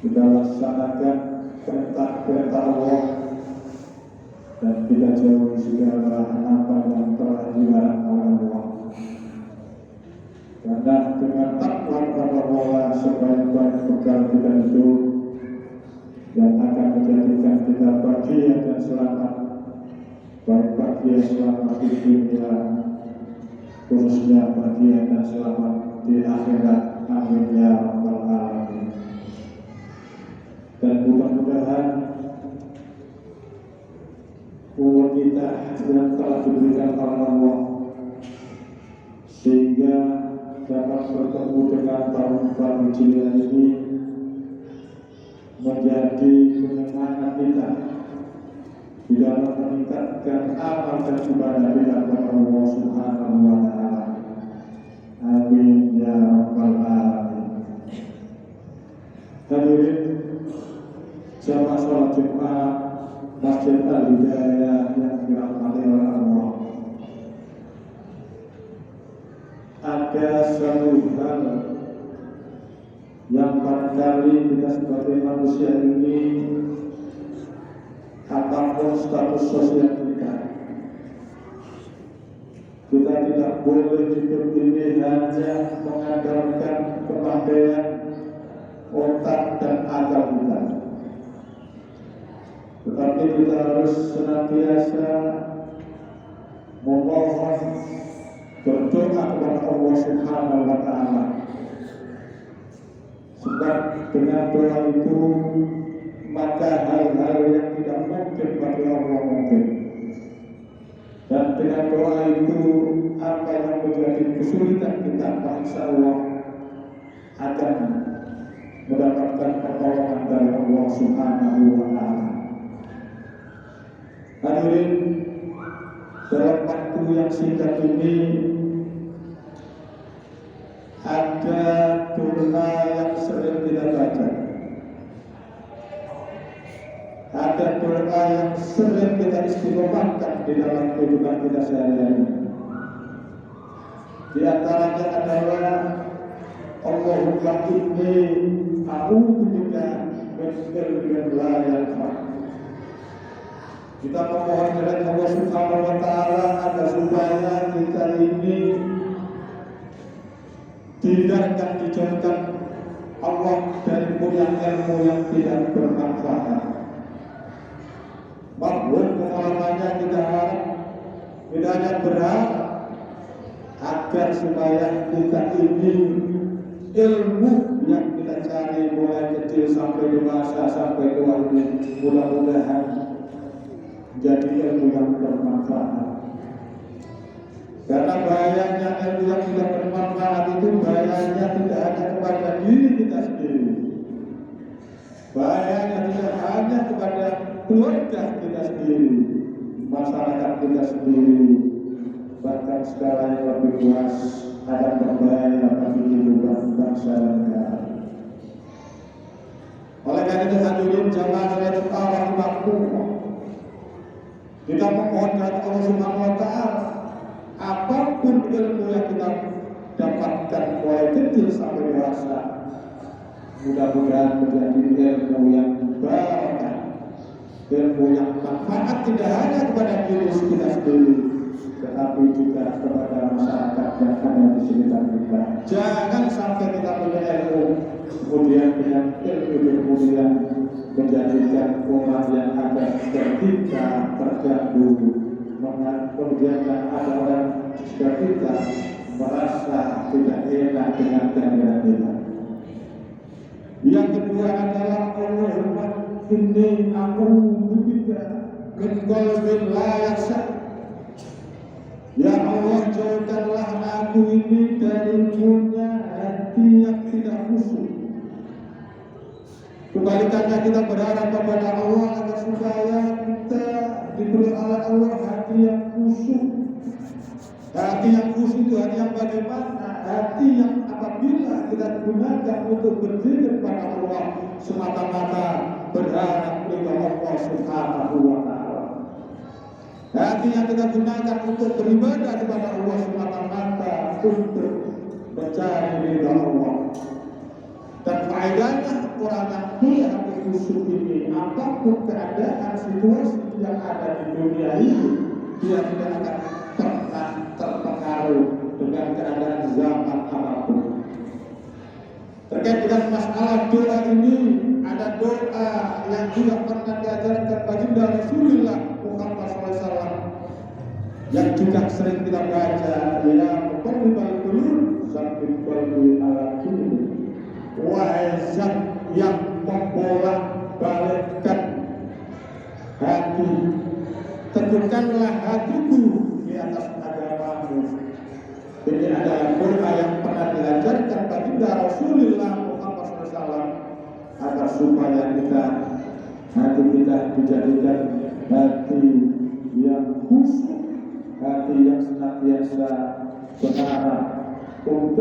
kita laksanakan perintah-perintah Allah dan kita jauhi segala apa yang telah dilarang oleh Allah. Karena dengan takwa kepada Allah sebaik-baik bekal kita hidup yang akan menjadikan kita bahagia dan selamat, baik bahagia selamat di dunia, khususnya bahagia dan selamat di akhirat. Amin ya rabbal alamin. Dan mudah-mudahan umur kita yang telah diberikan oleh Allah sehingga dapat bertemu dengan tahun baru Hijriah ini menjadi penyemangat kita di dalam meningkatkan amal dan ibadah kita kepada Allah Subhanahu wa Ta'ala. Amin ya rabbal alamin. Hadirin jamaah salat Jumat Masjid Al-Hidayah yang dirahmati oleh Allah, ada satu hal yang barangkali kita sebagai manusia ini apapun status sosial kita tidak boleh hidup ini hanya mengandalkan kepandaian otak dan akal kita, tetapi kita harus senantiasa memohon, berdoa kepada Allah Subhanahu wa Ta'ala. Sebab dengan doa itu maka hal-hal yang tidak mungkin bagi Allah mungkin. Dan dengan doa itu apa yang menjadi kesulitan kita, insya Allah akan mendapatkan pertolongan dari Allah Subhanahu wa Ta'ala. Hadirin, dalam waktu yang singkat ini ada doa yang sering kita baca, ada doa yang sering kita istiqomahkan di dalam kehidupan kita sehari-hari. Di antaranya adalah Allahumma inni a'udzubika min ilmin la yanfa'. Kita memohon kepada Allah Subhanahu wa Ta'ala agar supaya kita ini tidak akan dijauhkan Allah dari punya ilmu yang tidak bermanfaat. Bahwa pengalamannya kita harap, tidak hanya berharap agar supaya kita ini ilmu yang kita cari mulai kecil sampai dewasa sampai tua ini mudah-mudahan menjadi ilmu yang bermanfaat. Karena bahayanya ilmu yang tidak bermanfaat itu bahayanya tidak hanya kepada diri kita sendiri, bahayanya tidak hanya kepada keluarga kita sendiri, masyarakat kita sendiri, bahkan segala yang lebih luas akan berbahaya bagi kehidupan bangsa dan negara. Oleh karena itu hadirin jamaah salat rahimahullah, kita memohon kepada Allah Subhanahu wa Ta'ala apapun ilmu yang kita dapatkan mulai kecil sampai dewasa, mudah-mudahan menjadi ilmu yang barakah, ilmu yang manfaat tidak hanya kepada diri kita sendiri, tetapi juga kepada masyarakat yang ada di sekitar kita. Jangan sampai kita punya ilmu, kemudian dengan ilmu kemudian menjadikan umat yang ada ketika terganggu, kemudian ada orang di sekitar kita merasa tidak enak dengan kehadiran kita. Yang kedua adalah Allahumma inni a'udzubika min qalbin la yakhsha. Ya Allah, jauhkanlah aku ini dari punya hati yang tidak khusyuk. Kebalikannya kita berharap kepada Allah agar supaya kita diberi oleh Allah hati yang khusyuk. Hati yang khusyuk itu hati yang bagaimana? Hati yang apabila kita gunakan untuk berzikir kepada Allah semata-mata berharap kepada Allah Subhanahu wa Ta'ala. Hati yang kita gunakan untuk beribadah kepada Allah semata-mata untuk mencari ridha Allah. Dan faedahnya orang yang khusyuk ini, apapun keadaan situasi yang ada di dunia ini, dia tidak akan pernah terpengaruh dengan keadaan zaman apapun. Terkait dengan masalah doa ini, ada doa yang juga pernah diajarkan baginda Rasulullah Muhammad SAW yang juga sering kita baca, ya muqallibal qulub tsabbit qalbi ala dinik. Wahai zat yang membolak-balikkan hati, teguhkanlah hatiku di atas agamamu. Ini adalah doa yang pernah diajarkan baginda Rasulullah Muhammad SAW agar supaya hati kita dijadikan hati yang khusyuk, hati yang senantiasa berharap untuk